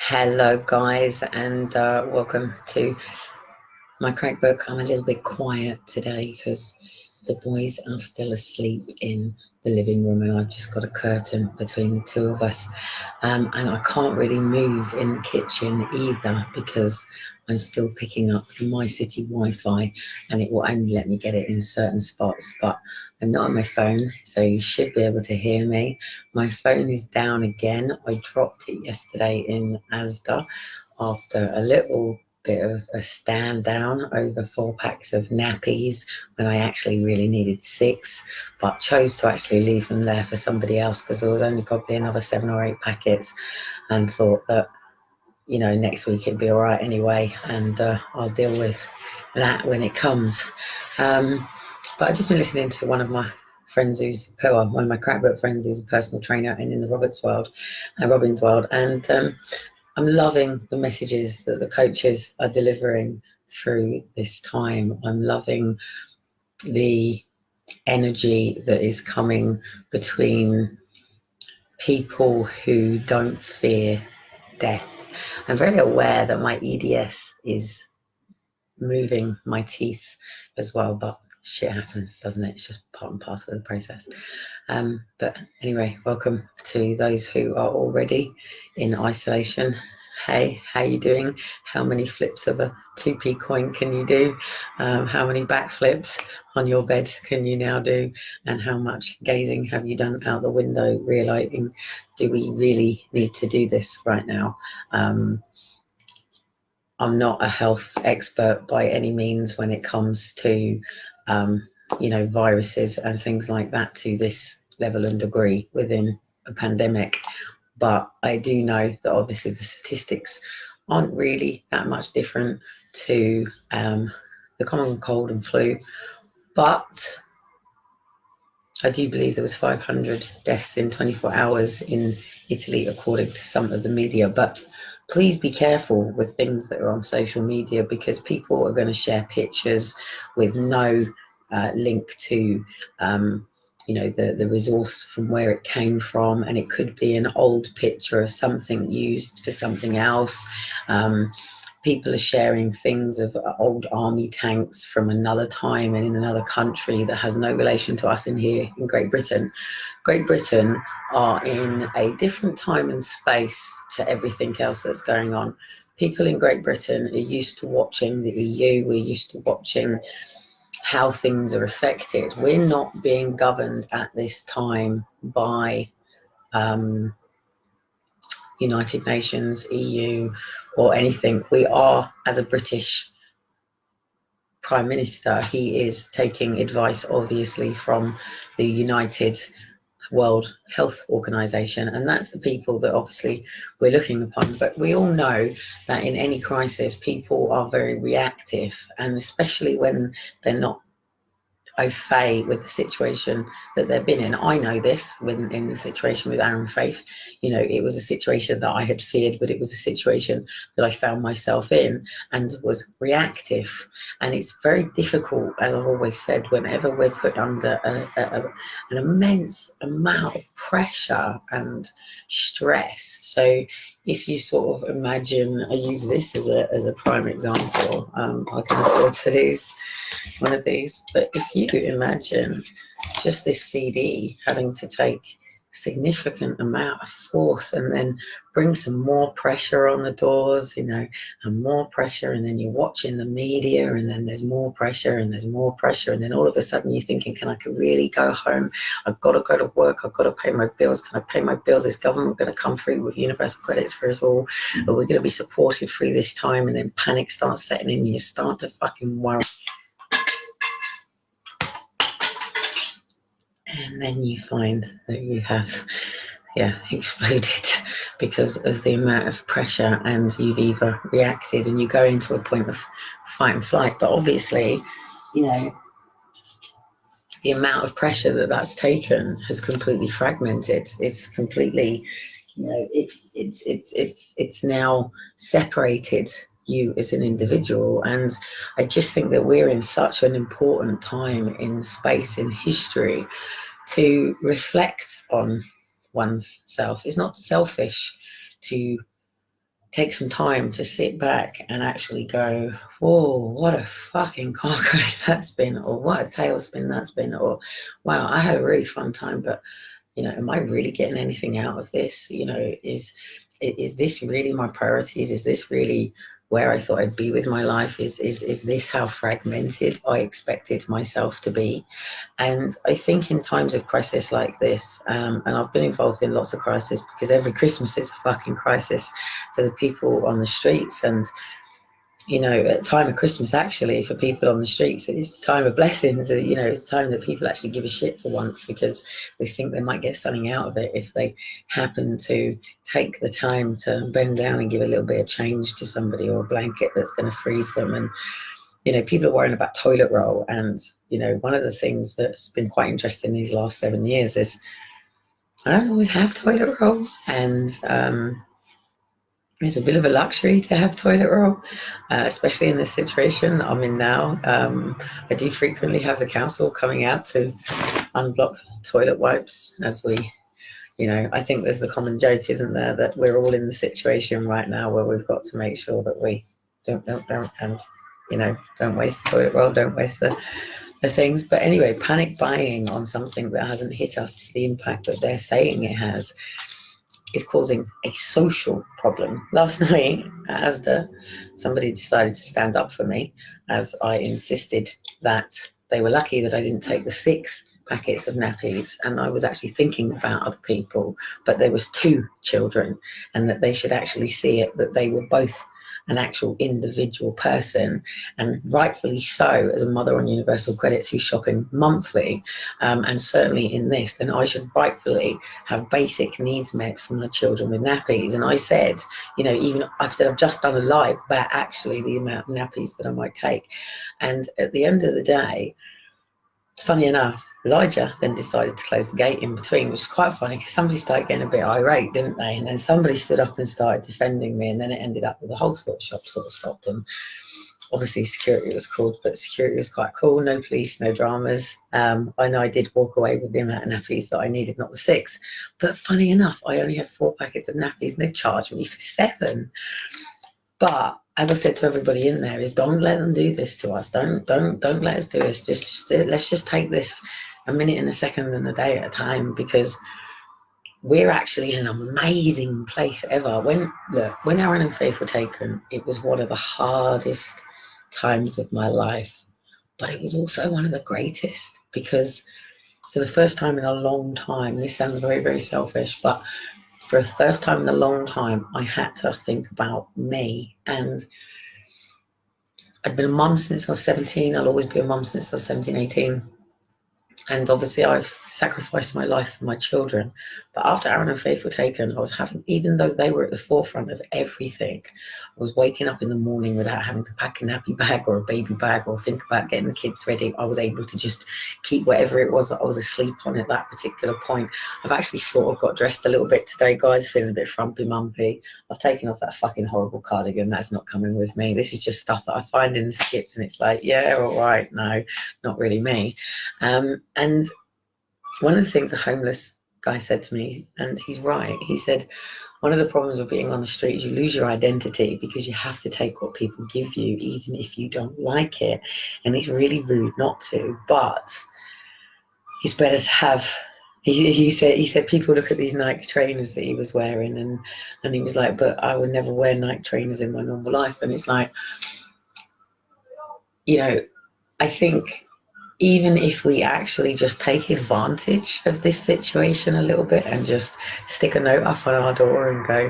Hello, guys, and welcome to my crack book. I'm a little bit quiet today because the boys are still asleep in the living room, and I've just got a curtain between the two of us. And I can't really move in the kitchen either because I'm still picking up my city Wi-Fi, and it will only let me get it in certain spots. But I'm not on my phone, so you should be able to hear me. My phone is down again. I dropped it yesterday in Asda after a little bit of a stand down over 4 packs of nappies when I actually really needed 6, but chose to actually leave them there for somebody else because there was only probably another 7 or 8 packets, and thought that, next week it'd be all right anyway, and I'll deal with that when it comes. But I've just been listening to one of my friends one of my crackbook friends who's a personal trainer and in the Robbins world, and I'm loving the messages that the coaches are delivering through this time. I'm loving the energy that is coming between people who don't fear death. I'm very aware that my EDS is moving my teeth as well, but shit happens, doesn't it? It's just part and parcel of the process. But anyway, welcome to those who are already in isolation. Hey, how you doing? How many flips of a 2p coin can you do? How many backflips on your bed can you now do? And how much gazing have you done out the window, realizing, do we really need to do this right now? I'm not a health expert by any means when it comes to, viruses and things like that to this level and degree within a pandemic. But I do know that obviously the statistics aren't really that much different to the common cold and flu. But I do believe there was 500 deaths in 24 hours in Italy, according to some of the media. But please be careful with things that are on social media, because people are going to share pictures with no link to, the resource from where it came from. And it could be an old picture of something used for something else. People are sharing things of old army tanks from another time and in another country that has no relation to us in here in Great Britain. Great Britain are in a different time and space to everything else that's going on. People in Great Britain are used to watching the EU. We're used to watching how things are affected. We're not being governed at this time by United Nations, EU, or anything. We are, as a British Prime Minister, he is taking advice, obviously, from the United World Health Organization, and that's the people that obviously we're looking upon. But we all know that in any crisis, people are very reactive, and especially when they're not au fait with the situation that they've been in. I know this when in the situation with Aaron Faith, it was a situation that I had feared, but it was a situation that I found myself in and was reactive. And it's very difficult, as I've always said, whenever we're put under an immense amount of pressure and stress. So if you sort of imagine, I use this as a prime example. I can afford to lose one of these, but if you imagine just this CD having to take significant amount of force and then bring some more pressure on the doors, and more pressure, and then you're watching the media, and then there's more pressure and there's more pressure, and then all of a sudden you're thinking, can I really go home? I've got to go to work, I've got to pay my bills. Can I pay my bills? Is government going to come through with universal credits for us all? Are we going to be supported through this time? And then panic starts setting in, and you start to fucking worry. And then you find that you have, exploded because of the amount of pressure, and you've either reacted and you go into a point of fight and flight. But obviously, the amount of pressure that's taken has completely fragmented. It's completely, it's now separated you as an individual. And I just think that we're in such an important time in space, in history, to reflect on one's self. It's not selfish to take some time to sit back and actually go, whoa, what a fucking car crash that's been, or what a tailspin that's been, or wow, I had a really fun time, but am I really getting anything out of this? Is this really my priorities? Is this really where I thought I'd be with my life? Is this how fragmented I expected myself to be? And I think in times of crisis like this, and I've been involved in lots of crises, because every Christmas is a fucking crisis for the people on the streets. And at time of Christmas, actually, for people on the streets, it's a time of blessings. It's time that people actually give a shit for once, because they think they might get something out of it if they happen to take the time to bend down and give a little bit of change to somebody, or a blanket that's going to freeze them. And people are worrying about toilet roll. And one of the things that's been quite interesting these last 7 years is I don't always have toilet roll, and it's a bit of a luxury to have toilet roll, especially in this situation I'm in now. I do frequently have the council coming out to unblock toilet wipes as we, I think there's the common joke, isn't there, that we're all in the situation right now where we've got to make sure that we don't and, don't waste the toilet roll, don't waste the things. But anyway, panic buying on something that hasn't hit us to the impact that they're saying it has is causing a social problem. Last night at Asda, somebody decided to stand up for me as I insisted that they were lucky that I didn't take the 6 packets of nappies, and I was actually thinking about other people, but there was 2 children, and that they should actually see it, that they were both an actual individual person, and rightfully so. As a mother on Universal Credits who's shopping monthly, and certainly in this, then I should rightfully have basic needs met from the children with nappies. And I said, I've just done a live about actually the amount of nappies that I might take. And at the end of the day, funny enough, Elijah then decided to close the gate in between, which is quite funny because somebody started getting a bit irate, didn't they? And then somebody stood up and started defending me, and then it ended up with the whole sort of shop sort of stopped. And obviously security was called, but security was quite cool. No police, no dramas. I know I did walk away with the amount of nappies that I needed, not the 6. But funny enough, I only had 4 packets of nappies, and they've charged me for 7. But as I said to everybody in there, is don't let them do this to us. Don't let us do this. Just let's just take this a minute and a second and a day at a time, because we're actually in an amazing place ever. When Aaron and Faith were taken, it was one of the hardest times of my life, but it was also one of the greatest, because for the first time in a long time, this sounds very, very selfish, but for the first time in a long time, I had to think about me. And I'd been a mum since I was 17. I'll always be a mum since I was 17, 18. And obviously I've sacrificed my life for my children. But after Aaron and Faith were taken, I was having, even though they were at the forefront of everything, I was waking up in the morning without having to pack a nappy bag or a baby bag or think about getting the kids ready. I was able to just keep whatever it was that I was asleep on at that particular point. I've actually sort of got dressed a little bit today, guys, feeling a bit frumpy mumpy. I've taken off that fucking horrible cardigan. That's not coming with me. This is just stuff that I find in the skips, and it's like, yeah, all right, no, not really me. And one of the things a homeless guy said to me, and he's right, he said, one of the problems of being on the street is you lose your identity, because you have to take what people give you, even if you don't like it. And it's really rude not to, but it's better to have. He said people look at these Nike trainers that he was wearing, and he was like, but I would never wear Nike trainers in my normal life. And it's like, I think even if we actually just take advantage of this situation a little bit and just stick a note up on our door and go,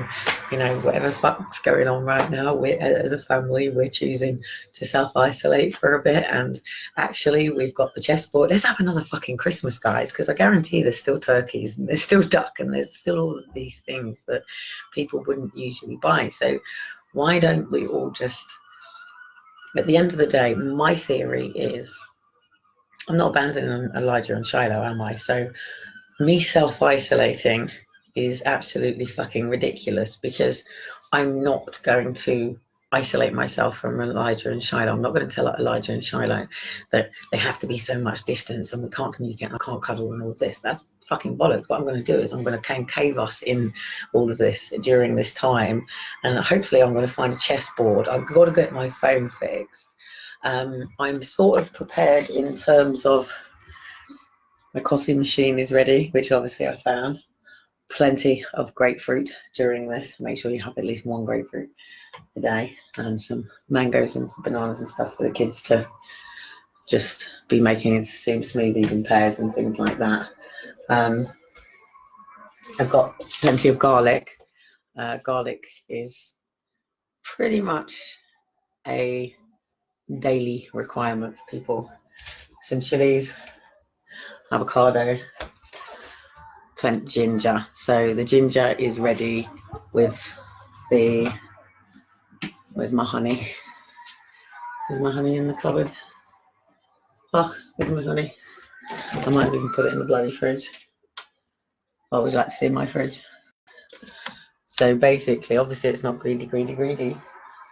whatever fuck's going on right now, as a family, we're choosing to self-isolate for a bit, and actually we've got the chessboard. Let's have another fucking Christmas, guys, because I guarantee there's still turkeys and there's still duck and there's still all of these things that people wouldn't usually buy. So why don't we all just, at the end of the day, my theory is, I'm not abandoning Elijah and Shiloh, am I? So me self-isolating is absolutely fucking ridiculous, because I'm not going to isolate myself from Elijah and Shiloh. I'm not going to tell Elijah and Shiloh that they have to be so much distance and we can't communicate, I can't cuddle and all of this. That's fucking bollocks. What I'm going to do is I'm going to concave us in all of this during this time, and hopefully I'm going to find a chessboard. I've got to get my phone fixed. I'm sort of prepared in terms of my coffee machine is ready, which obviously I found. Plenty of grapefruit during this. Make sure you have at least one grapefruit a day, and some mangoes and some bananas and stuff for the kids to just be making into smoothies and pears and things like that. I've got plenty of garlic. Garlic is pretty much a daily requirement for people. Some chilies, avocado, plenty ginger. So the ginger is ready with the, where's my honey? Is my honey in the cupboard? Oh, where's my honey? I might have even put it in the bloody fridge. I would like to see my fridge. So basically, obviously it's not greedy,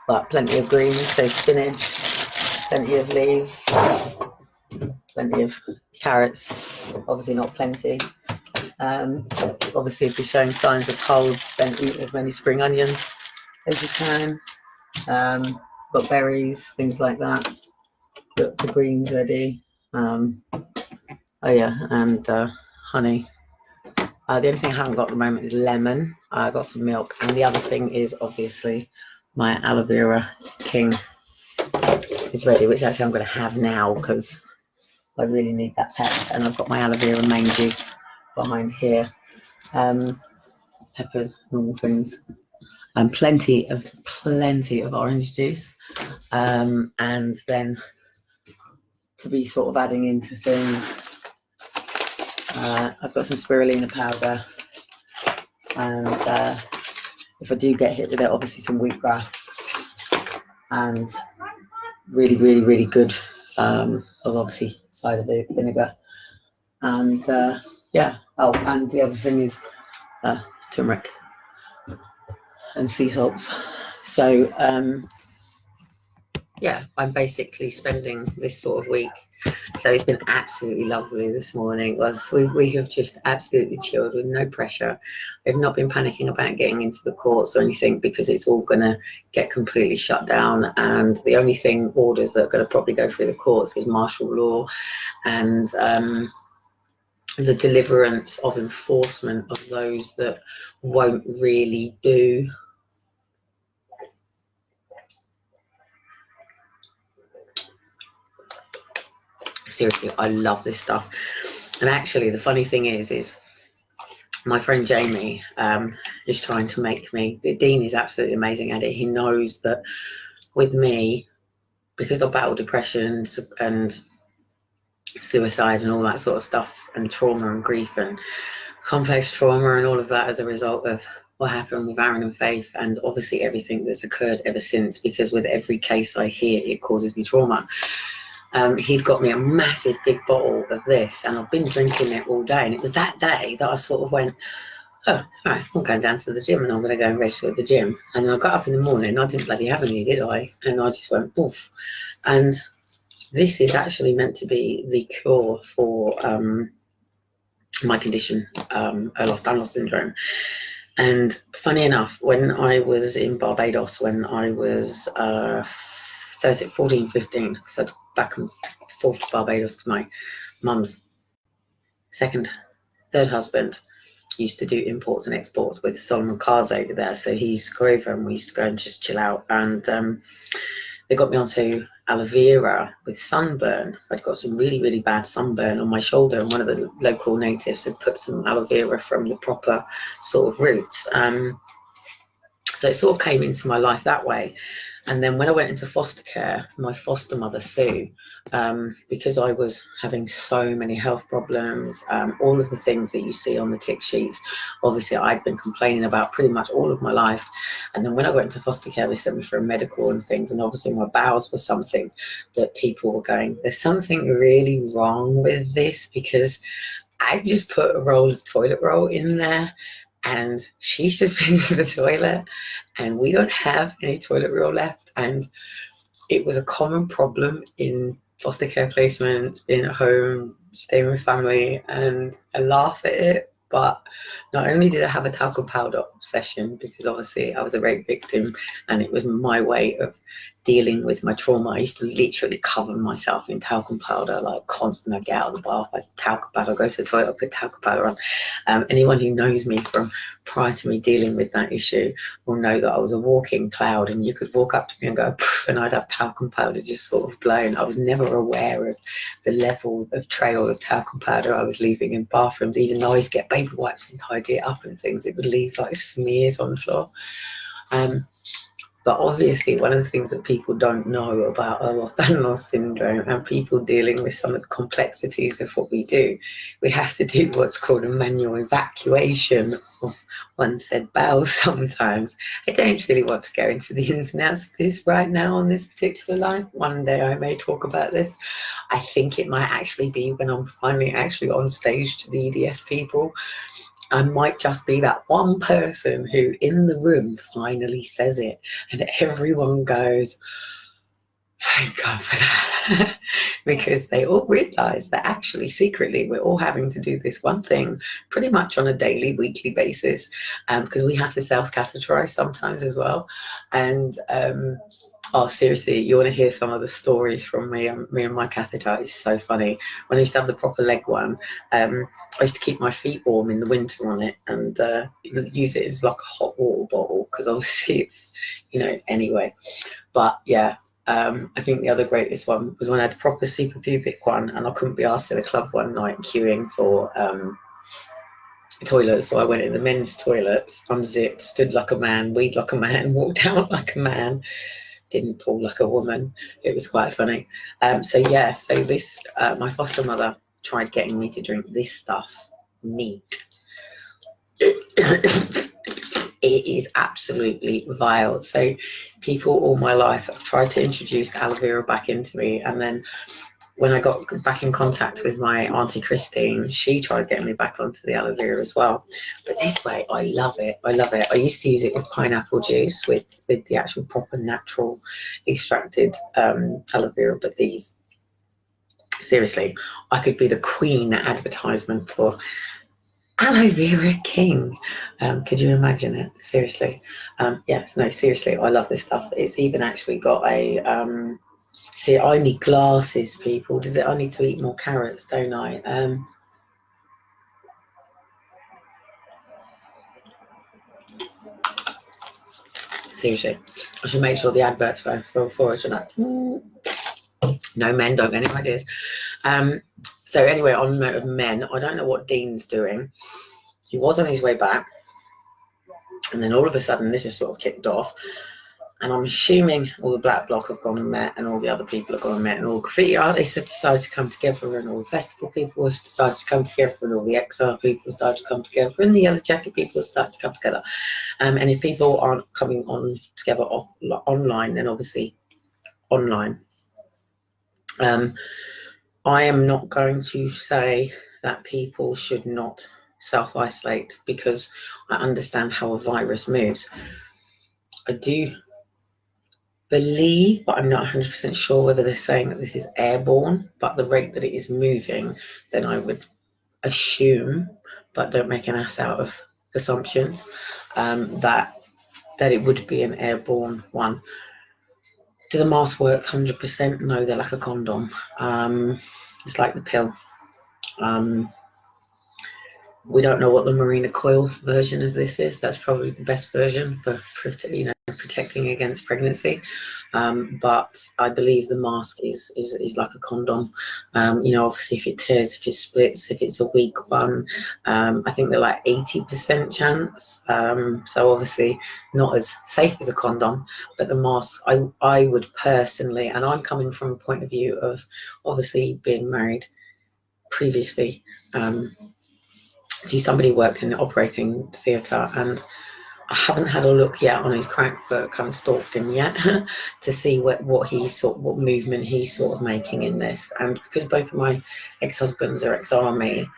but plenty of greens, so spinach, plenty of leaves, plenty of carrots, obviously not plenty. Obviously if you're showing signs of colds, then eat as many spring onions as you can. Got berries, things like that. Got some greens ready. Oh yeah, and honey. The only thing I haven't got at the moment is lemon. I got some milk, and the other thing is obviously my aloe vera king is ready, which actually I'm going to have now because I really need that pep. And I've got my aloe vera main juice behind here. Peppers, normal things, and plenty of orange juice. And then to be sort of adding into things, I've got some spirulina powder, and if I do get hit with it, obviously some wheatgrass and really good was obviously cider vinegar, and yeah. Oh, and the other thing is turmeric and sea salts. So yeah, I'm basically spending this sort of week. So it's been absolutely lovely this morning. We have just absolutely chilled with no pressure. We've not been panicking about getting into the courts or anything because it's all going to get completely shut down. And the only orders that are going to probably go through the courts is martial law and the deliverance of enforcement of those that won't really do. Seriously, I love this stuff. And actually, the funny thing is my friend Jamie is trying to make me. Dean is absolutely amazing at it. He knows that with me, because I battle depression and suicide and all that sort of stuff, and trauma and grief and complex trauma and all of that as a result of what happened with Aaron and Faith, and obviously everything that's occurred ever since, because with every case I hear, it causes me trauma. He'd got me a massive big bottle of this, and I've been drinking it all day. And it was that day that I sort of went, oh, all right, I'm going down to the gym and I'm going to go and register at the gym. And then I got up in the morning and I didn't bloody have any, did I? And I just went, oof. And this is actually meant to be the cure for my condition, Ehlers-Danlos syndrome. And funny enough, when I was in Barbados, when I was 14, 15, because I'd back and forth to Barbados to my mum's third husband used to do imports and exports with Solomon Cars over there. So he used to go over and we used to go and just chill out. And they got me onto aloe vera with sunburn. I'd got some really bad sunburn on my shoulder, and one of the local natives had put some aloe vera from the proper sort of roots. So it sort of came into my life that way. And then when I went into foster care, my foster mother, Sue, because I was having so many health problems, all of the things that you see on the tick sheets, obviously I'd been complaining about pretty much all of my life. And then when I went into foster care, they sent me for a medical and things. And obviously my bowels were something that people were going, there's something really wrong with this, because I just put a roll of toilet roll in there and she's just been to the toilet, and we don't have any toilet roll left. And it was a common problem in foster care placements, being at home, staying with family, and I laugh at it. But not only did I have a talcum powder obsession, because obviously I was a rape victim and it was my way of dealing with my trauma. I used to literally cover myself in talcum powder, like constantly. I get out of the bath, I talcum powder, go to the toilet, I put talcum powder on. Anyone who knows me from prior to me dealing with that issue will know that I was a walking cloud, and you could walk up to me and go, and I'd have talcum powder just sort of blowing. I was never aware of the level of trail of talcum powder I was leaving in bathrooms. Even though I used to get baby wipes and tidy it up and things, it would leave like smears on the floor. But obviously, one of the things that people don't know about Ehlers-Danlos syndrome and people dealing with some of the complexities of what we do, we have to do what's called a manual evacuation of one's said bowels sometimes. I don't really want to go into the ins and outs of this right now on this particular line. One day I may talk about this. I think it might actually be when I'm finally actually on stage to the EDS people. I might just be that one person who in the room finally says it, and everyone goes, thank God for that. Because they all realise that actually secretly we're all having to do this one thing pretty much on a daily, weekly basis, because we have to self-catheterise sometimes as well. And oh, seriously, you want to hear some of the stories from me and my catheter? It's so funny. When I used to have the proper leg one, I used to keep my feet warm in the winter on it, and use it as like a hot water bottle, because obviously it's, anyway. But yeah, I think the other greatest one was when I had a proper super pubic one, and I couldn't be asked in a club one night queuing for toilets, so I went in the men's toilets, unzipped, stood like a man, weed like a man, walked out like a man, didn't pull like a woman. It was quite funny. So this my foster mother tried getting me to drink this stuff, neat. It is absolutely vile. So people all my life have tried to introduce aloe vera back into me, and then when I got back in contact with my auntie Christine, she tried getting me back onto the aloe vera as well. But this way, I love it. I love it. I used to use it with pineapple juice, with the actual proper natural extracted aloe vera. But these, seriously, I could be the queen advertisement for aloe vera king. Could you imagine it? Seriously. Yes, no, seriously, I love this stuff. It's even actually got a... See, I need glasses, people. I need to eat more carrots, don't I? Seriously, I should make sure the adverts for it are not. No, men don't get any ideas. So anyway, on note of men, I don't know what Dean's doing. He was on his way back, and then all of a sudden this has sort of kicked off. And I'm assuming all the Black Bloc have gone and met, and all the other people have gone and met, and all the graffiti artists have decided to come together, and all the festival people have decided to come together, and all the exile people have started to come together, and the Yellow Jacket people have started to come together. And if people aren't coming on together online, then obviously online. I am not going to say that people should not self-isolate, because I understand how a virus moves. I do believe, but I'm not 100% sure whether they're saying that this is airborne, but the rate that it is moving, then I would assume, but don't make an ass out of assumptions, that it would be an airborne one. Do the masks work 100%? No, they're like a condom. It's like the pill. We don't know what the Marina Coil version of this is. That's probably the best version for protecting against pregnancy. But I believe the mask is like a condom. Obviously if it tears, if it splits, if it's a weak one, I think they're like 80% chance. So obviously not as safe as a condom, but the mask, I would personally, and I'm coming from a point of view of obviously being married previously, somebody worked in the operating theatre, and I haven't had a look yet on his crack book. I haven't stalked him yet to see what movement he's sort of making in this. And because both of my ex-husbands are ex-army,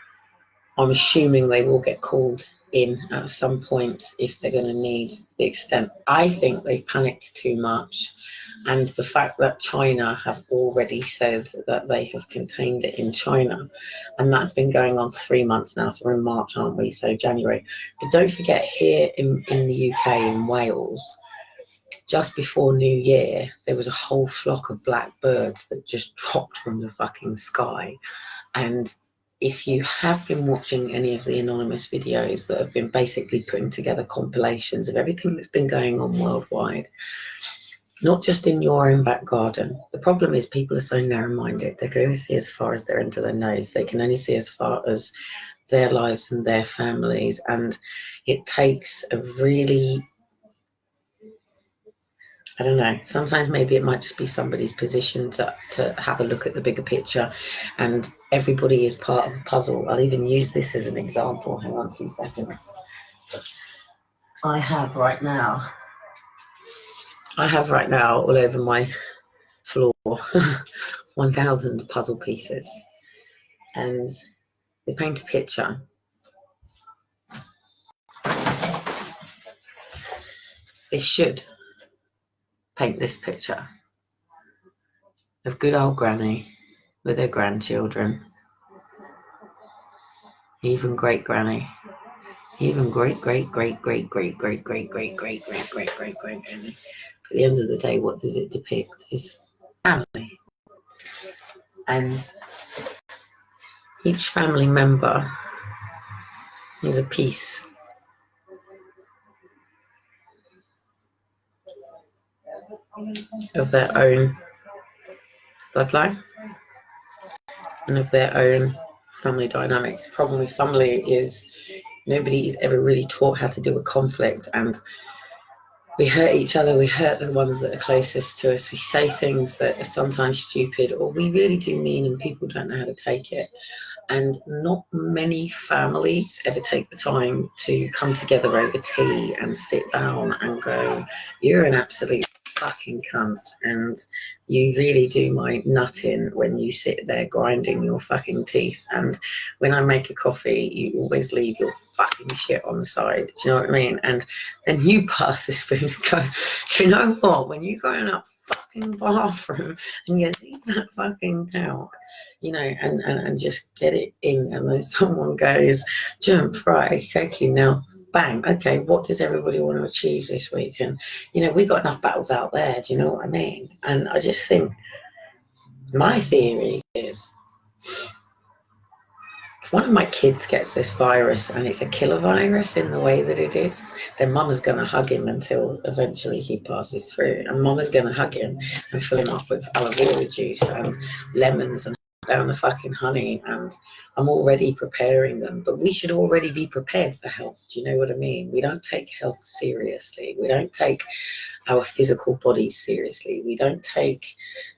I'm assuming they will get called in at some point if they're going to need the extent. I think they've panicked too much, and the fact that China have already said that they have contained it in China, and that's been going on 3 months now, so we're in March, aren't we? So January. But don't forget, here in the UK, in Wales, just before New Year, there was a whole flock of black birds that just dropped from the fucking sky. And if you have been watching any of the anonymous videos that have been basically putting together compilations of everything that's been going on worldwide, not just in your own back garden. The problem is people are so narrow-minded. They can only see as far as their end of their nose. They can only see as far as their lives and their families. And it takes a really, I don't know, sometimes maybe it might just be somebody's position to have a look at the bigger picture, and everybody is part of the puzzle. I'll even use this as an example. Hang on 2 seconds. I have right now all over my floor 1,000 puzzle pieces, and they paint a picture. They should paint this picture of good old granny with her grandchildren, even great granny, even great great great great great great great great great great great great great granny. At the end of the day, what does it depict? Is family, and each family member is a piece of their own bloodline and of their own family dynamics. The problem with family is nobody is ever really taught how to deal with conflict, and we hurt each other, we hurt the ones that are closest to us, we say things that are sometimes stupid, or we really do mean, and people don't know how to take it. And not many families ever take the time to come together over tea and sit down and go, you're an absolute fucking cunt, and you really do my nut in when you sit there grinding your fucking teeth, and when I make a coffee you always leave your fucking shit on the side. Do you know what I mean? And then you pass this food and go, do you know what, when you go in that fucking bathroom and you leave that fucking talc, you know, and just get it in, and then someone goes, jump, right, okay, now bang, okay, what does everybody want to achieve this week? And you know, we got enough battles out there, do you know what I mean? And I just think, my theory is, if one of my kids gets this virus and it's a killer virus in the way that it is, then mama's going to hug him until eventually he passes through, and mama's going to hug him and fill him up with aloe vera juice and lemons and down the fucking honey, and I'm already preparing them. But we should already be prepared for health, do you know what I mean? We don't take health seriously. We don't take our physical bodies seriously. We don't take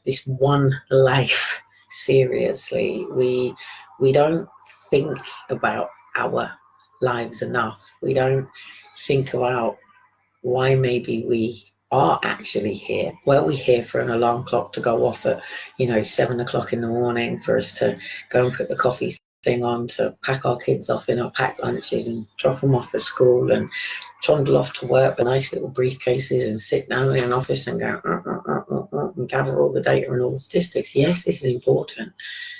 this one life seriously. We don't think about our lives enough. We don't think about why maybe we are actually here. Well, we're here for an alarm clock to go off at, 7 o'clock in the morning, for us to go and put the coffee thing on, to pack our kids off in our packed lunches and drop them off at school, and trundle off to work with nice little briefcases and sit down in an office and go and gather all the data and all the statistics. Yes, this is important.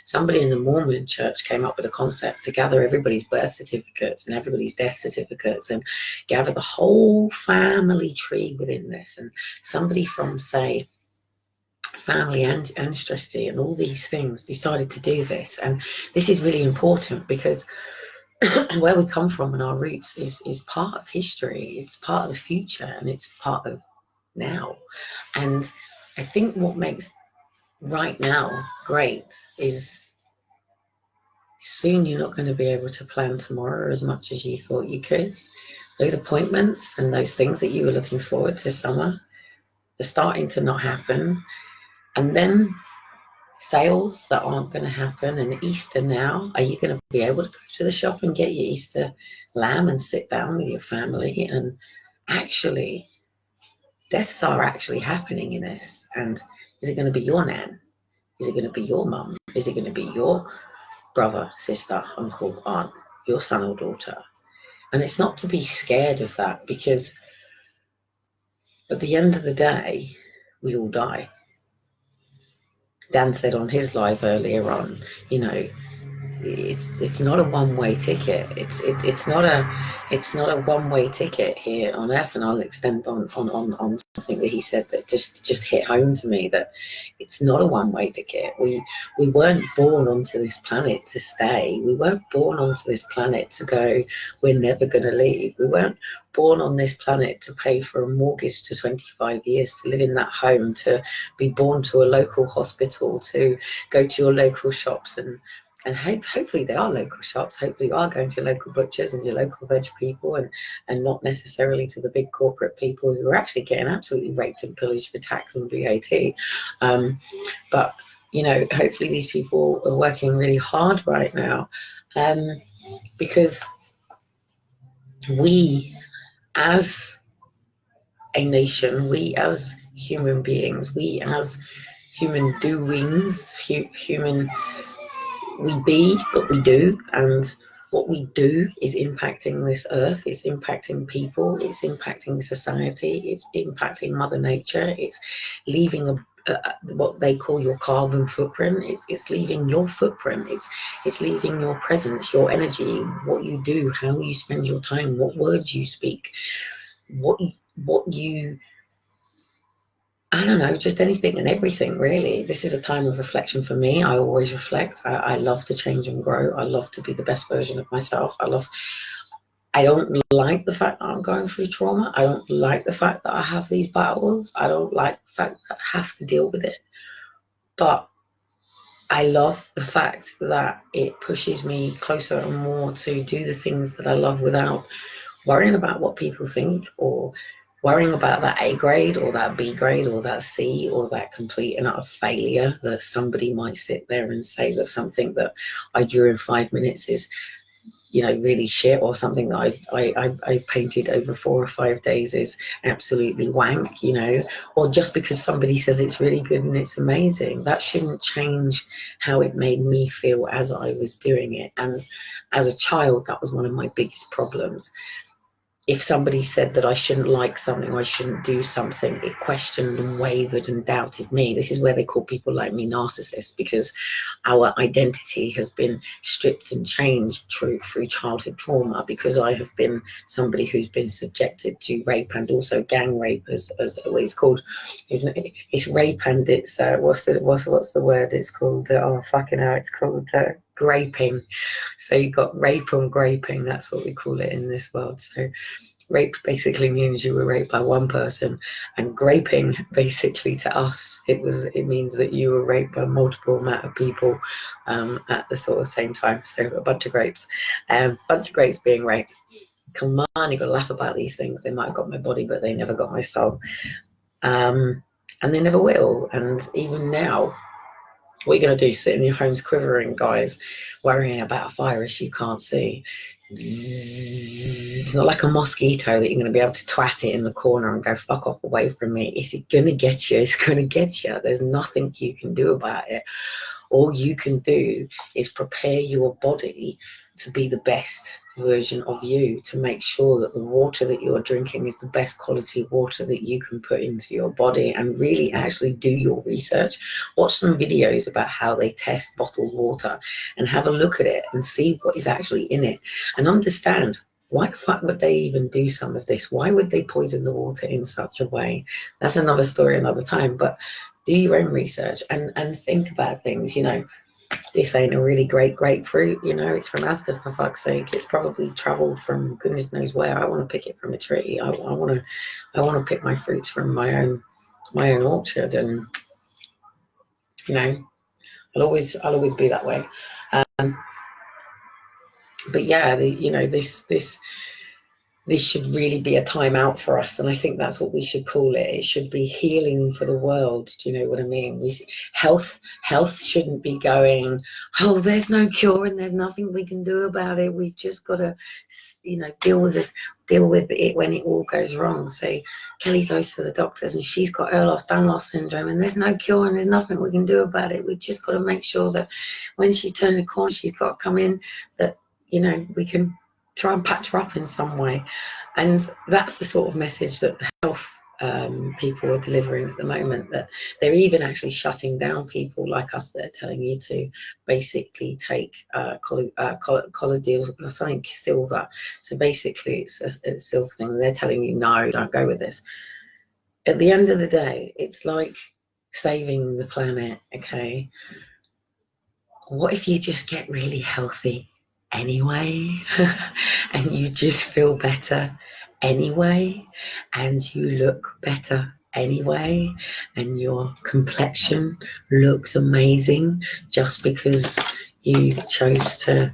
Somebody in the Mormon church came up with a concept to gather everybody's birth certificates and everybody's death certificates and gather the whole family tree within this. And somebody from, say, family and ancestry and all these things decided to do this. And this is really important, because where we come from and our roots is part of history, it's part of the future, and it's part of now. And I think what makes right now great is, soon you're not going to be able to plan tomorrow as much as you thought you could. Those appointments and those things that you were looking forward to summer are starting to not happen. And then sales that aren't going to happen, and Easter now, are you going to be able to go to the shop and get your Easter lamb and sit down with your family? And actually, deaths are actually happening in this. And is it going to be your nan? Is it going to be your mum? Is it going to be your brother, sister, uncle, aunt, your son or daughter? And it's not to be scared of that, because at the end of the day, we all die. Dan said on his live earlier on, you know, it's not a one-way ticket. It's not a one-way ticket here on earth. And I'll extend on something that he said that just hit home to me, that it's not a one-way ticket. We weren't born onto this planet to stay. We weren't born onto this planet to go, we're never going to leave. We weren't born on this planet to pay for a mortgage to 25 years, to live in that home, to be born to a local hospital, to go to your local shops and hopefully they are local shops. Hopefully you are going to your local butchers and your local veg people, and not necessarily to the big corporate people who are actually getting absolutely raped and pillaged for tax and VAT. But, you know, hopefully these people are working really hard right now, because we as a nation, we as human beings, we as human doings, human, we be, but we do, and what we do is impacting this earth, it's impacting people, it's impacting society, it's impacting Mother Nature, it's leaving what they call your carbon footprint. It's leaving your footprint, it's leaving your presence, your energy, what you do, how you spend your time, what words you speak, what you, I don't know, just anything and everything, really. This is a time of reflection for me. I always reflect. I love to change and grow. I love to be the best version of myself. I don't like the fact that I'm going through trauma. I don't like the fact that I have these battles. I don't like the fact that I have to deal with it. But I love the fact that it pushes me closer and more to do the things that I love without worrying about what people think, or worrying about that A grade or that B grade or that C or that complete and utter failure that somebody might sit there and say that something that I drew in 5 minutes is, you know, really shit, or something that I painted over 4 or 5 days is absolutely wank, you know, or just because somebody says it's really good and it's amazing, that shouldn't change how it made me feel as I was doing it. And as a child, that was one of my biggest problems. If somebody said that I shouldn't like something, I shouldn't do something, it questioned and wavered and doubted me. This is where they call people like me narcissists, because our identity has been stripped and changed through childhood trauma, because I have been somebody who's been subjected to rape, and also gang rape, as it's called. It's rape, and it's what's the word it's called? Oh fucking hell, it's called graping. So you've got rape and graping, that's what we call it in this world. So rape basically means you were raped by one person, and graping basically to us, it means that you were raped by multiple amount of people at the sort of same time. So a bunch of grapes being raped. Come on, you gotta laugh about these things. They might have got my body, but they never got my soul, and they never will. And even now, what are you going to do? Sit in your homes quivering, guys, worrying about a virus you can't see? It's not like a mosquito that you're going to be able to twat it in the corner and go, fuck off away from me. Is it going to get you? It's going to get you. There's nothing you can do about it. All you can do is prepare your body to be the best version of you, to make sure that the water that you're drinking is the best quality water that you can put into your body, and really actually do your research. Watch some videos about how they test bottled water and have a look at it and see what is actually in it, and understand why the fuck would they even do some of this? Why would they poison the water in such a way? That's another story another time, but do your own research and think about things. You know, this ain't a really great grapefruit, you know, it's from Asda, for fuck's sake. It's probably traveled from goodness knows where. I want to pick it from a tree. I want to pick my fruits from my own orchard, and you know, I'll always be that way. But yeah, you know, this should really be a time out for us, and I think that's what we should call it. It should be healing for the world. Do you know what I mean? Health shouldn't be going, oh, there's no cure and there's nothing we can do about it. We've just got to, you know, deal with it when it all goes wrong. So Kelly goes to the doctors and she's got Ehlers-Danlos syndrome, and there's no cure and there's nothing we can do about it. We've just got to make sure that when she turns the corner, she's got to come in, that, you know, we can try and patch her up in some way. And that's the sort of message that health people are delivering at the moment, that they're even actually shutting down people like us that are telling you to basically take collodial or something silver. So basically it's a silver thing. They're telling you, no, don't go with this. At the end of the day, it's like saving the planet, okay? What if you just get really healthy anyway and you just feel better anyway and you look better anyway and your complexion looks amazing just because you chose to,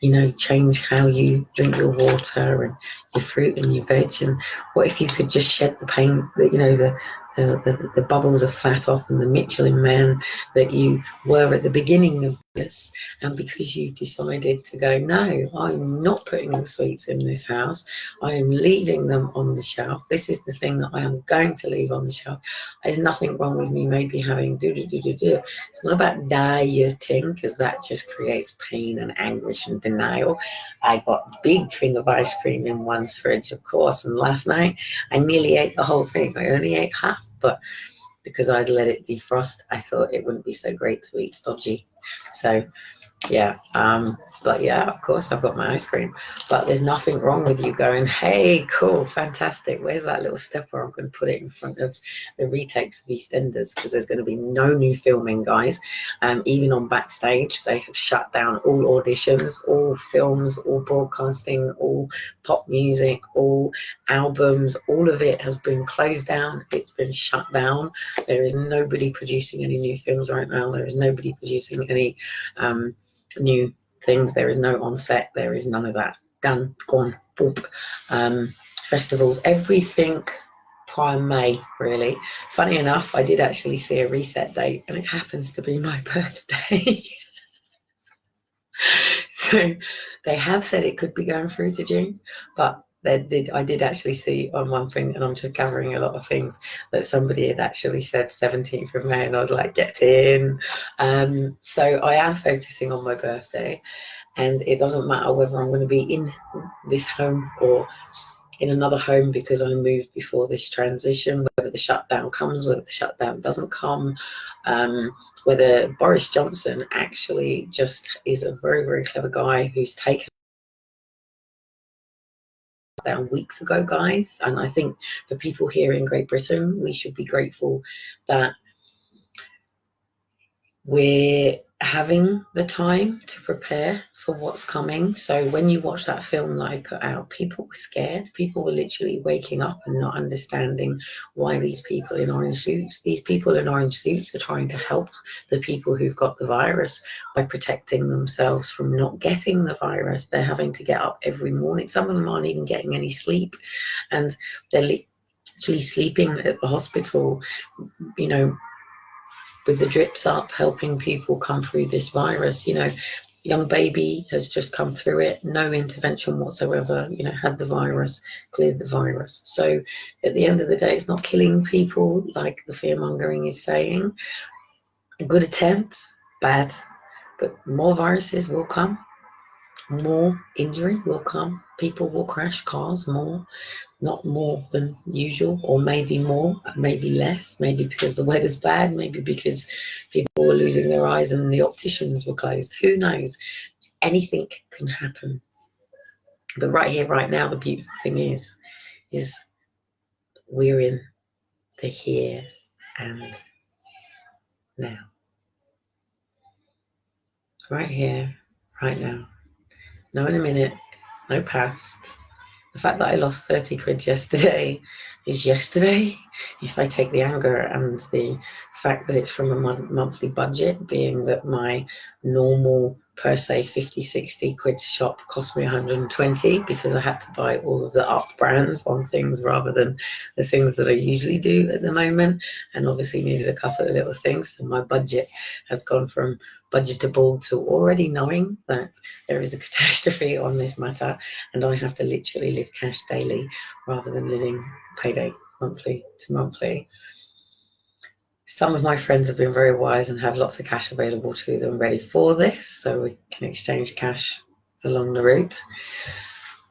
you know, change how you drink your water and your fruit and your veg? And what if you could just shed the pain, you know, the bubbles of fat off and the Michelin man that you were at the beginning of this, and because you've decided to go, no, I'm not putting the sweets in this house, I am leaving them on the shelf, this is the thing that I am going to leave on the shelf. There's nothing wrong with me maybe having it's not about dieting, because that just creates pain and anguish and denial. I got a big thing of ice cream in one's fridge, of course, and last night I nearly ate the whole thing. I only ate half, but because I'd let it defrost, I thought it wouldn't be so great to eat stodgy. So yeah, but yeah, of course I've got my ice cream, but there's nothing wrong with you going, hey, cool, fantastic, where's that little stepper? I'm going to put it in front of the retakes of EastEnders, because there's going to be no new filming, guys. Even on Backstage, they have shut down all auditions, all films, all broadcasting, all pop music, all albums, all of it has been closed down. It's been shut down. There is nobody producing any new films right now. There is nobody producing any new things. There is no on set, there is none of that. Done, gone, boop. Festivals, everything prime May, really. Funny enough, I did actually see a reset date, and it happens to be my birthday. So they have said it could be going through to June, but I did actually see on one thing, and I'm just gathering a lot of things, that somebody had actually said 17th of May, and I was like, get in. So I am focusing on my birthday, and it doesn't matter whether I'm going to be in this home or in another home, because I moved before this transition, whether the shutdown comes, whether the shutdown doesn't come, whether Boris Johnson actually just is a very, very clever guy who's taken down weeks ago, guys. And I think for people here in Great Britain, we should be grateful that we're having the time to prepare for what's coming. So when you watch that film that I put out, people were scared. People were literally waking up and not understanding why these people in orange suits are trying to help the people who've got the virus by protecting themselves from not getting the virus. They're having to get up every morning. Some of them aren't even getting any sleep, and they're literally sleeping at the hospital, you know, with the drips up, helping people come through this virus. You know, young baby has just come through it, no intervention whatsoever, you know, had the virus, cleared the virus. So at the end of the day, it's not killing people like the fear mongering is saying. A good attempt, bad, but more viruses will come, more injury will come, people will crash cars more, not more than usual, or maybe more, maybe less, maybe because the weather's bad, maybe because people were losing their eyes and the opticians were closed. Who knows? Anything can happen. But right here, right now, the beautiful thing is we're in the here and now. Right here, right now. No in a minute, no past. The fact that I lost 30 quid yesterday is yesterday. If I take the anger and the fact that it's from a monthly budget, being that my normal per se 50, 60 quid shop cost me 120 because I had to buy all of the up brands on things rather than the things that I usually do at the moment, and obviously needed a couple of little things. So my budget has gone from budgetable to already knowing that there is a catastrophe on this matter, and I have to literally live cash daily rather than living payday monthly to monthly. Some of my friends have been very wise and have lots of cash available to them ready for this, so we can exchange cash along the route.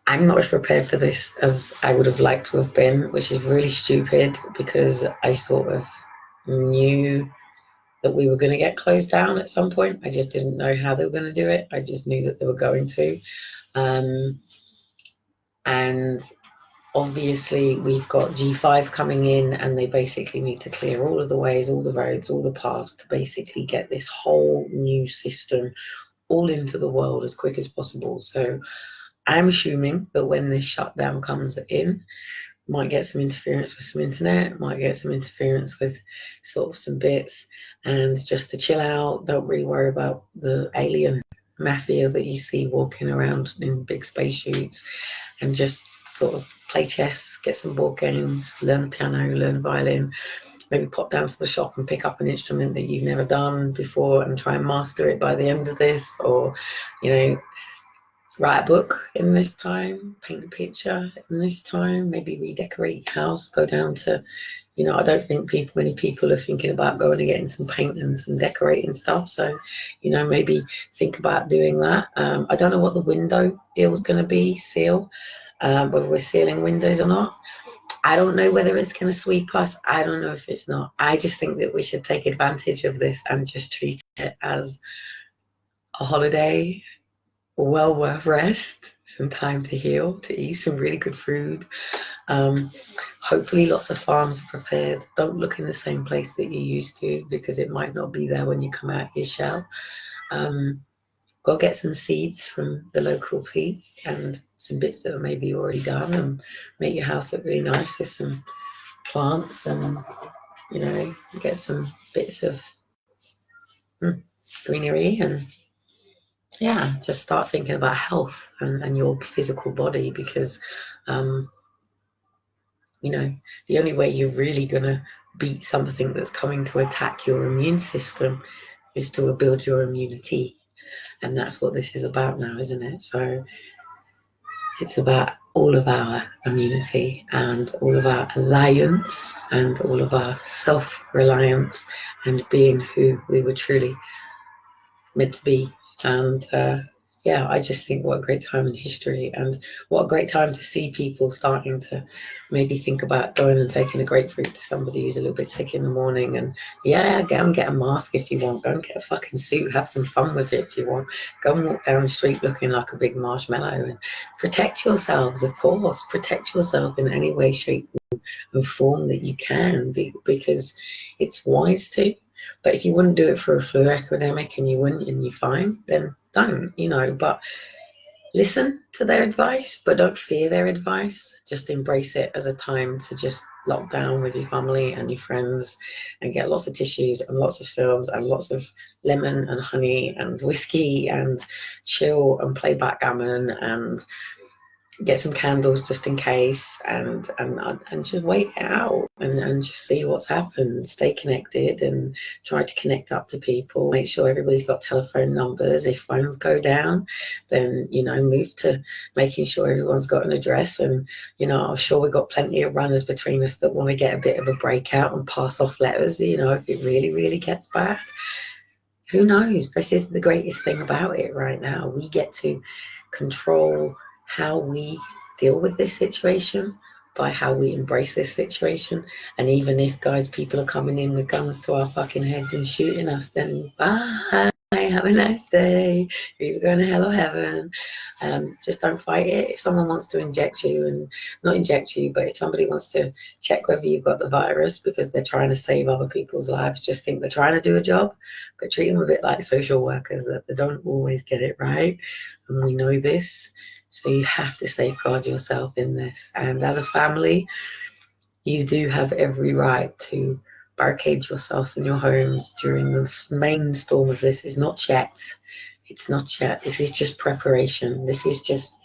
I'm not as prepared for this as I would have liked to have been, which is really stupid because I sort of knew that we were going to get closed down at some point. I just didn't know how they were going to do it. I just knew that they were going to. And obviously we've got G5 coming in, and they basically need to clear all of the ways, all the roads, all the paths to basically get this whole new system all into the world as quick as possible. So I'm assuming that when this shutdown comes in, might get some interference with some internet, might get some interference with sort of some bits, and just to chill out, don't really worry about the alien mafia that you see walking around in big spacesuits, and just sort of play chess, get some board games, learn the piano, learn the violin, maybe pop down to the shop and pick up an instrument that you've never done before and try and master it by the end of this, or, you know, write a book in this time, paint a picture in this time, maybe redecorate your house, go down to, you know, I don't think many people are thinking about going and getting some paint and some decorating stuff. So, you know, maybe think about doing that. I don't know what the window deal is going to be, whether we're sealing windows or not. I don't know whether it's going to sweep us. I don't know if it's not. I just think that we should take advantage of this and just treat it as a holiday, well worth rest, some time to heal, to eat some really good food. Hopefully lots of farms are prepared. Don't look in the same place that you used to, because it might not be there when you come out your shell. Go get some seeds from the local place and some bits that are maybe already done, and make your house look really nice with some plants, and, you know, get some bits of greenery, and yeah, just start thinking about health and your physical body, because you know, the only way you're really gonna beat something that's coming to attack your immune system is to build your immunity. And that's what this is about now, isn't it? So it's about all of our immunity and all of our alliance and all of our self-reliance and being who we were truly meant to be. And yeah, I just think what a great time in history, and what a great time to see people starting to maybe think about going and taking a grapefruit to somebody who's a little bit sick in the morning. And yeah, go and get a mask if you want, go and get a fucking suit, have some fun with it if you want, go and walk down the street looking like a big marshmallow, and protect yourselves, of course, protect yourself in any way, shape and form that you can, because it's wise to. But if you wouldn't do it for a flu epidemic and you're fine, then don't, you know. But listen to their advice, but don't fear their advice. Just embrace it as a time to just lock down with your family and your friends, and get lots of tissues and lots of films and lots of lemon and honey and whiskey, and chill and play backgammon and get some candles just in case, and just wait it out, and just see what's happened. Stay connected and try to connect up to people. Make sure everybody's got telephone numbers. If phones go down, then, you know, move to making sure everyone's got an address. And, you know, I'm sure we've got plenty of runners between us that want to get a bit of a breakout and pass off letters, you know, if it really, really gets bad. Who knows? This is the greatest thing about it right now. We get to control how we deal with this situation by how we embrace this situation. And even if, guys, people are coming in with guns to our fucking heads and shooting us, then bye, have a nice day, you're either going to hell or heaven. Just don't fight it. If someone wants to inject you, and not inject you, but if somebody wants to check whether you've got the virus because they're trying to save other people's lives, just think they're trying to do a job, but treat them a bit like social workers, that they don't always get it right. And we know this. So you have to safeguard yourself in this. And as a family, you do have every right to barricade yourself in your homes during the main storm of this. Is not yet. It's not yet. This is just preparation. This is just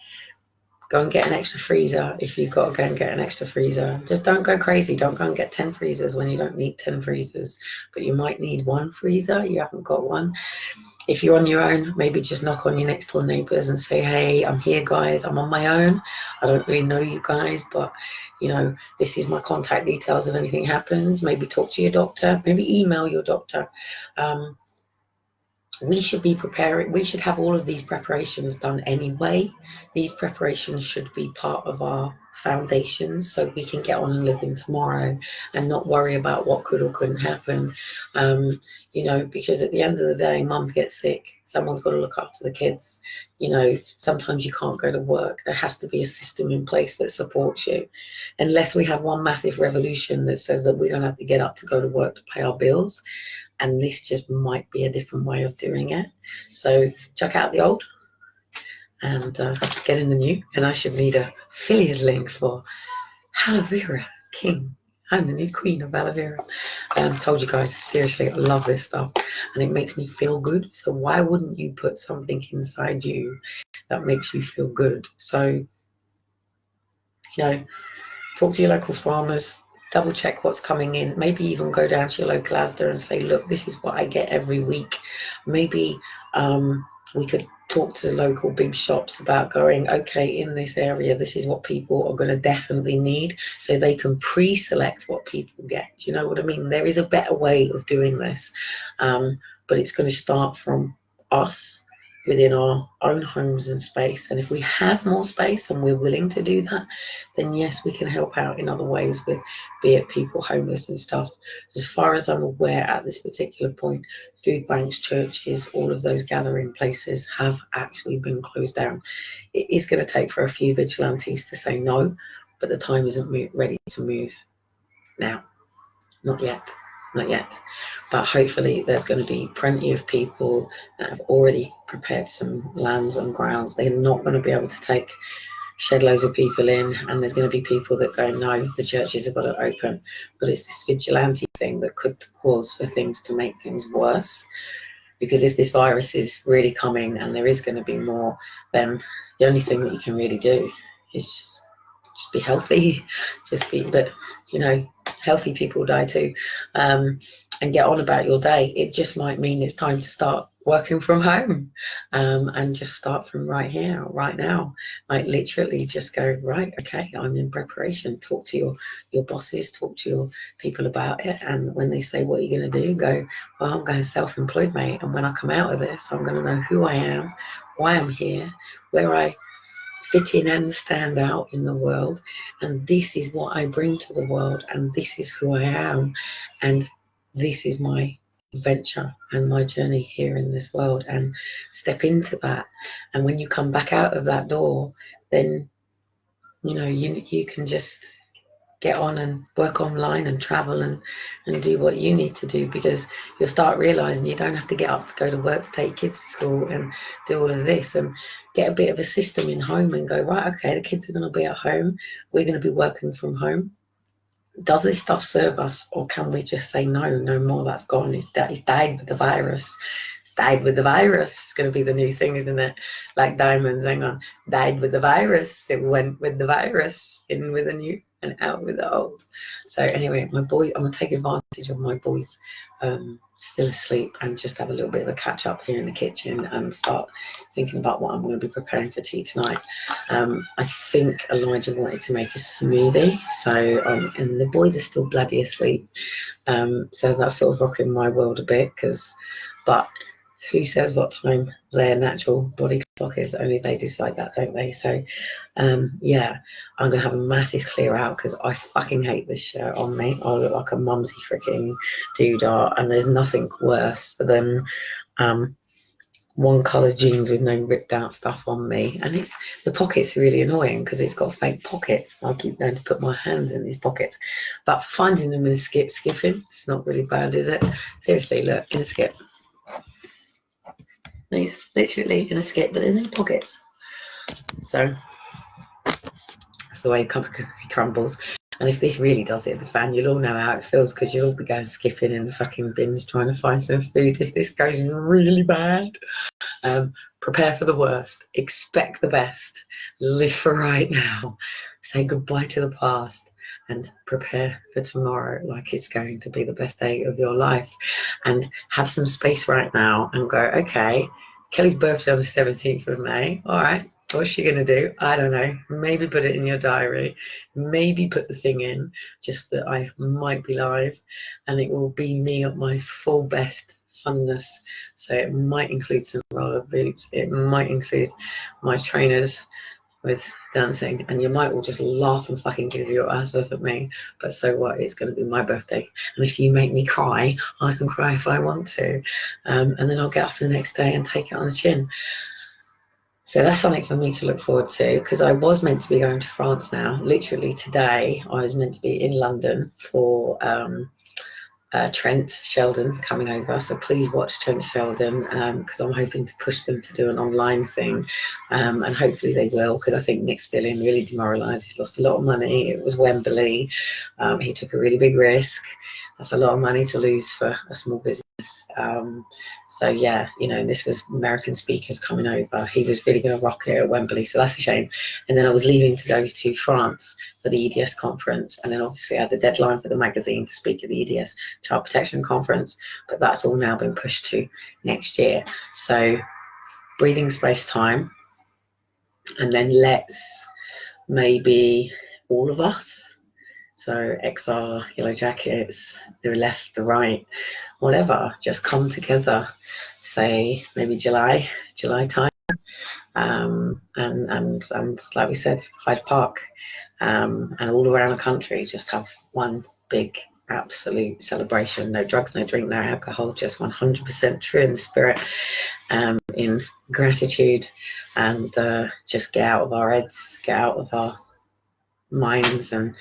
go and get an extra freezer if you've got to go and get an extra freezer. Just don't go crazy. Don't go and get 10 freezers when you don't need 10 freezers. But you might need one freezer. You haven't got one. If you're on your own, maybe just knock on your next door neighbors and say, hey, I'm here, guys. I'm on my own. I don't really know you guys, but, you know, this is my contact details if anything happens. Maybe talk to your doctor. Maybe email your doctor. we should be preparing, we should have all of these preparations done anyway. These preparations should be part of our foundations so we can get on and live in tomorrow and not worry about what could or couldn't happen. You know, because at the end of the day, mums get sick, someone's got to look after the kids. You know, sometimes you can't go to work. There has to be a system in place that supports you. Unless we have one massive revolution that says that we don't have to get up to go to work to pay our bills, and this just might be a different way of doing it. So chuck out the old and get in the new. And I should need a affiliate link for aloe vera king. I'm the new queen of aloe vera. Told you guys, seriously, I love this stuff and it makes me feel good. So why wouldn't you put something inside you that makes you feel good? So, you know, talk to your local farmers, double check what's coming in, maybe even go down to your local Asda and say, look, this is what I get every week. Maybe we could talk to the local big shops about going, okay, in this area, this is what people are going to definitely need, so they can pre-select what people get. Do you know what I mean? There is a better way of doing this, but it's going to start from us within our own homes and space. And if we have more space and we're willing to do that, then yes, we can help out in other ways with, be it people homeless and stuff. As far as I'm aware at this particular point, food banks, churches, all of those gathering places have actually been closed down. It is going to take for a few vigilantes to say no, but the time isn't ready to move now. Not yet. Not yet. But hopefully there's going to be plenty of people that have already prepared some lands and grounds. They're not going to be able to take shed loads of people in, and there's going to be people that go, no, the churches have got to open. But it's this vigilante thing that could cause for things to make things worse. Because if this virus is really coming and there is going to be more, then the only thing that you can really do is just be healthy. Just be, but you know, healthy people die too. And get on about your day. It just might mean it's time to start working from home, and just start from right here, right now. Like literally just go, right, okay, I'm in preparation. Talk to your bosses, talk to your people about it. And when they say, what are you going to do? Go, well, I'm going self-employed, mate. And when I come out of this, I'm going to know who I am, why I'm here, where I fit in and stand out in the world, and this is what I bring to the world, and this is who I am, and this is my adventure and my journey here in this world, and step into that. And when you come back out of that door, then you know you can just get on and work online and travel and do what you need to do, because you'll start realizing you don't have to get up to go to work to take kids to school and do all of this, and get a bit of a system in home and go, right, okay, the kids are going to be at home, we're going to be working from home. Does this stuff serve us, or can we just say no more, that's gone, it's died with the virus? It's died with the virus. It's going to be the new thing, isn't it? Like diamonds, hang on, died with the virus, it went with the virus, in with the new and out with the old. So anyway, my boys, I'm going to take advantage of my boys still asleep and just have a little bit of a catch up here in the kitchen and start thinking about what I'm going to be preparing for tea tonight. I think Elijah wanted to make a smoothie, so and the boys are still bloody asleep, so that's sort of rocking my world a bit, but who says what time their natural body clock is? Only they decide that, don't they? So yeah, I'm gonna have a massive clear out because I fucking hate this shirt on me. I look like a mumsy freaking doodah, and there's nothing worse than one colour jeans with no ripped out stuff on me. And it's, the pockets are really annoying because it's got fake pockets. I keep going to put my hands in these pockets, but finding them in a skiffing, it's not really bad, is it? Seriously, look, in a skip. He's literally in a skip, but there's no pockets. So that's the way cookie crumbles. And if this really does hit the fan, you'll all know how it feels, because you'll all be going skipping in the fucking bins trying to find some food if this goes really bad. Prepare for the worst, expect the best, live for right now, say goodbye to the past, and prepare for tomorrow like it's going to be the best day of your life. And have some space right now and go, okay, Kelly's birthday on the 17th of May. All right, what's she going to do? I don't know. Maybe put it in your diary. Maybe put the thing in, just that I might be live, and it will be me at my full best funness. So it might include some roller boots, it might include my trainers with dancing, and you might all just laugh and fucking give your ass off at me, but so what, it's going to be my birthday, and if you make me cry, I can cry if I want to, and then I'll get up the next day and take it on the chin. So that's something for me to look forward to, because I was meant to be going to France now. Literally today I was meant to be in London for Trent Sheldon coming over, so please watch Trent Sheldon, because I'm hoping to push them to do an online thing, and hopefully they will, because I think Nick's feeling really demoralised. He's lost a lot of money. It was Wembley. He took a really big risk. That's a lot of money to lose for a small business. So yeah, you know, this was American speakers coming over. He was really going to rock it at Wembley, so that's a shame. And then I was leaving to go to France for the EDS conference, and then obviously I had the deadline for the magazine to speak at the EDS Child Protection Conference, but that's all now been pushed to next year. So breathing space time, and then let's maybe all of us, so XR, Yellow Jackets, the left, the right, whatever, just come together, say maybe July time, and like we said, Hyde Park, and all around the country, just have one big absolute celebration. No drugs, no drink, no alcohol, just 100% true in the spirit, in gratitude, and just get out of our heads, get out of our minds, and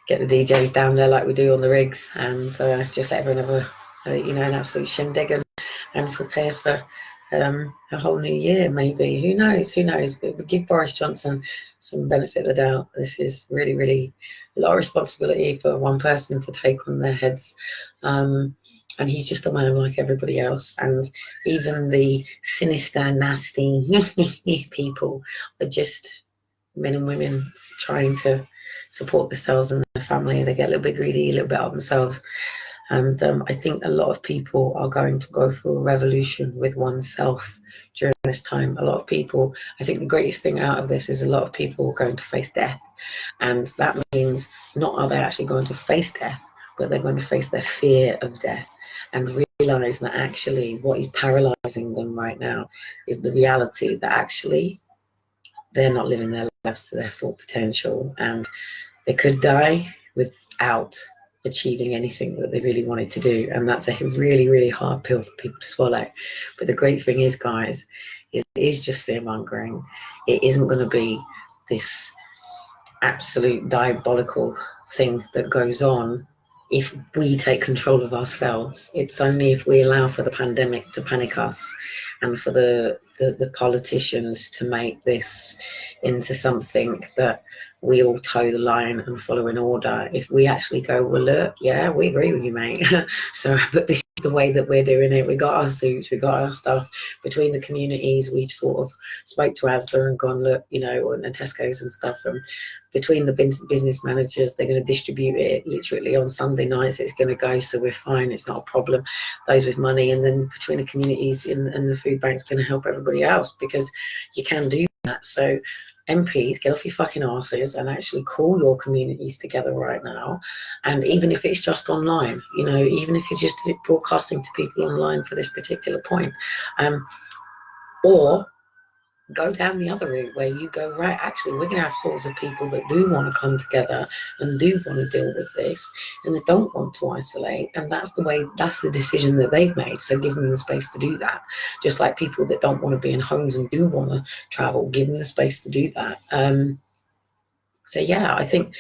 get the DJs down there like we do on the rigs, and just let everyone have an absolute shindig, and prepare for a whole new year, maybe. Who knows? But we give Boris Johnson some benefit of the doubt. This is really, really a lot of responsibility for one person to take on their heads. And he's just a man like everybody else. And even the sinister, nasty people are just men and women trying to support themselves and their family. They get a little bit greedy, a little bit of themselves. And I think a lot of people are going to go through a revolution with oneself during this time. A lot of people, I think the greatest thing out of this is a lot of people are going to face death. And that means not are they actually going to face death, but they're going to face their fear of death and realize that actually what is paralyzing them right now is the reality that actually they're not living their lives to their full potential, and they could die without achieving anything that they really wanted to do. And that's a really, really hard pill for people to swallow. But the great thing is, guys, it is just fear mongering. It isn't going to be this absolute diabolical thing that goes on if we take control of ourselves. It's only if we allow for the pandemic to panic us, and for the politicians to make this into something that we all toe the line and follow in order. If we actually go, well, look, yeah, we agree with you, mate. So, but this is the way that we're doing it. We got our suits, we got our stuff. Between the communities, we've sort of spoke to Asda and gone, look, you know, and Tesco's and stuff. And between the business managers, they're going to distribute it literally on Sunday nights. It's going to go, so we're fine. It's not a problem. Those with money, and then between the communities and the food bank's going to help everybody else, because you can do that. So MPs, get off your fucking arses and actually call your communities together right now. And even if it's just online, you know, even if you're just broadcasting to people online for this particular point, or go down the other route where you go, right, actually we're going to have calls of people that do want to come together and do want to deal with this, and they don't want to isolate, and that's the decision that they've made. So give them the space to do that. Just like people that don't want to be in homes and do want to travel, give them the space to do that. So yeah, I think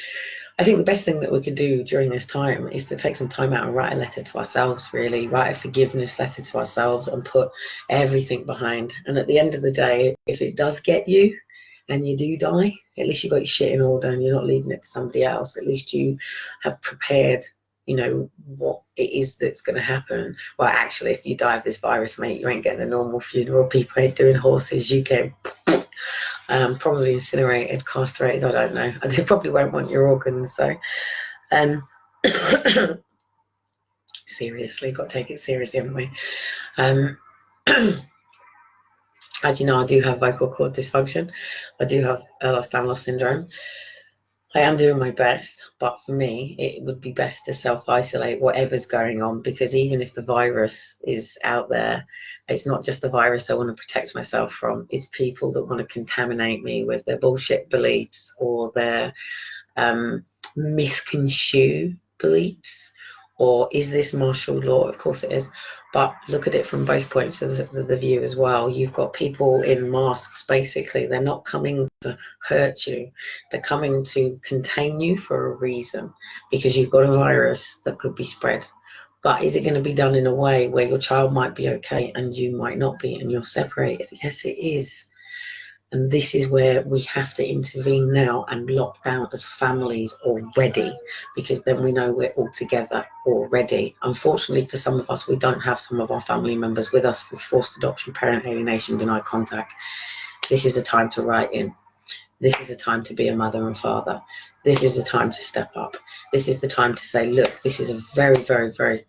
the best thing that we could do during this time is to take some time out and write a letter to ourselves, really. Write a forgiveness letter to ourselves and put everything behind. And at the end of the day, if it does get you and you do die, at least you got your shit in order and you're not leaving it to somebody else. At least you have prepared, you know, what it is that's going to happen. Well, actually, if you die of this virus, mate, you ain't getting a normal funeral. People ain't doing horses. You get probably incinerated, castrated, I don't know. They probably won't want your organs though. Seriously, got to take it seriously, haven't we? As you know, I do have vocal cord dysfunction. I do have Ehlers-Danlos syndrome. I am doing my best, but for me, it would be best to self-isolate whatever's going on, because even if the virus is out there, it's not just the virus I want to protect myself from. It's people that want to contaminate me with their bullshit beliefs or their misconstrue beliefs. Or is this martial law? Of course it is. But look at it from both points of the view as well. You've got people in masks, basically. They're not coming to hurt you. They're coming to contain you for a reason, because you've got a virus that could be spread. But is it going to be done in a way where your child might be okay and you might not be, and you're separated? Yes, it is. And this is where we have to intervene now and lock down as families already, because then we know we're all together already. Unfortunately for some of us, we don't have some of our family members with us with forced adoption, parent alienation, denied contact. This is a time to write in. This is a time to be a mother and father. This is the time to step up. This is the time to say, look, this is a very, very, very,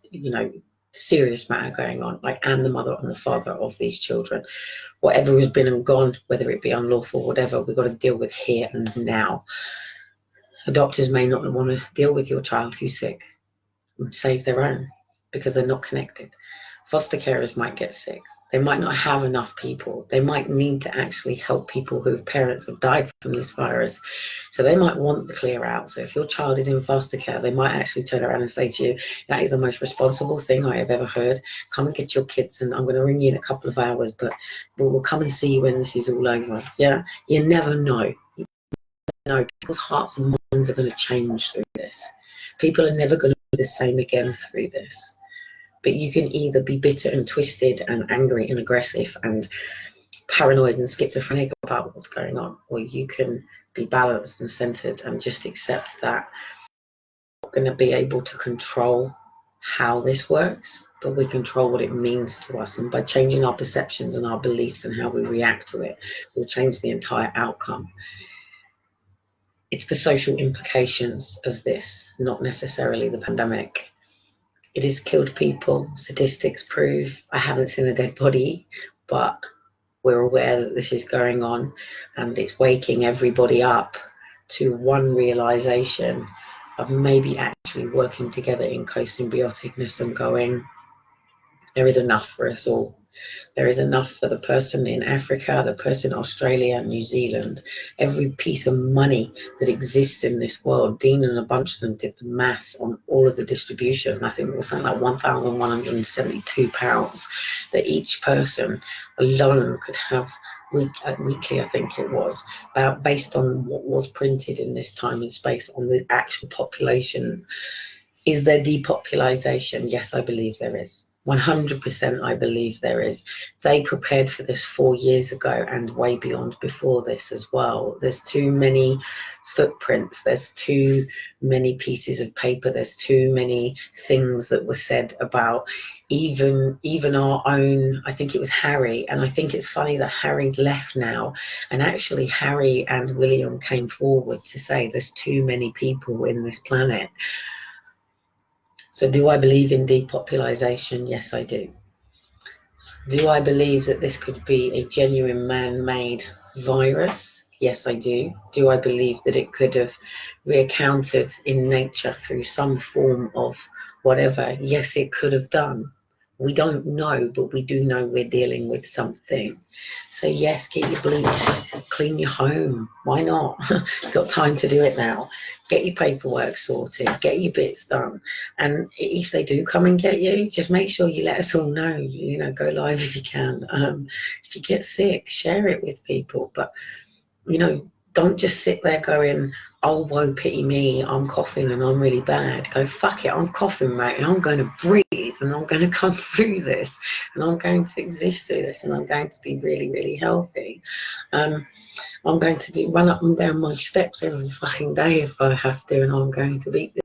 serious matter going on. I am the mother and the father of these children. Whatever has been and gone, whether it be unlawful, whatever, we've got to deal with here and now. Adopters may not want to deal with your child who's sick and save their own because they're not connected. Foster carers might get sick. They might not have enough people. They might need to actually help people whose parents have died from this virus. So they might want the clear out. So if your child is in foster care, they might actually turn around and say to you, that is the most responsible thing I have ever heard. Come and get your kids, and I'm going to ring you in a couple of hours, but we'll come and see you when this is all over. Yeah, you never know. People's hearts and minds are going to change through this. People are never going to be the same again through this. But you can either be bitter and twisted and angry and aggressive and paranoid and schizophrenic about what's going on, or you can be balanced and centered and just accept that we're not going to be able to control how this works, but we control what it means to us. And by changing our perceptions and our beliefs and how we react to it, we'll change the entire outcome. It's the social implications of this, not necessarily the pandemic. It has killed people. Statistics prove. I haven't seen a dead body, but we're aware that this is going on, and it's waking everybody up to one realization of maybe actually working together in co-symbioticness and going, there is enough for us all. There is enough for the person in Africa, the person in Australia, New Zealand. Every piece of money that exists in this world, Dean and a bunch of them did the maths on all of the distribution. I think it was something like £1,172 that each person alone could have weekly, I think it was, based on what was printed in this time and space on the actual population. Is there depopulation? Yes, I believe there is. 100% I believe there is. They prepared for this 4 years ago and way beyond before this as well. There's too many footprints. There's too many pieces of paper. There's too many things that were said about even our own, I think it was Harry. And I think it's funny that Harry's left now. And actually Harry and William came forward to say there's too many people in this planet. So do I believe in depopulation? Yes, I do. Do I believe that this could be a genuine man-made virus? Yes, I do. Do I believe that it could have recounted in nature through some form of whatever? Yes, it could have done. We don't know, but we do know we're dealing with something. So yes, get your bleach, clean your home. Why not? You've got time to do it now. Get your paperwork sorted, get your bits done. And if they do come and get you, just make sure you let us all know, go live if you can. If you get sick, share it with people. But, don't just sit there going, oh, woe, pity me, I'm coughing and I'm really bad. Go, fuck it, I'm coughing, mate, and I'm going to breathe and I'm going to come through this and I'm going to exist through this and I'm going to be really, really healthy. I'm going to run up and down my steps every fucking day if I have to, and I'm going to beat this.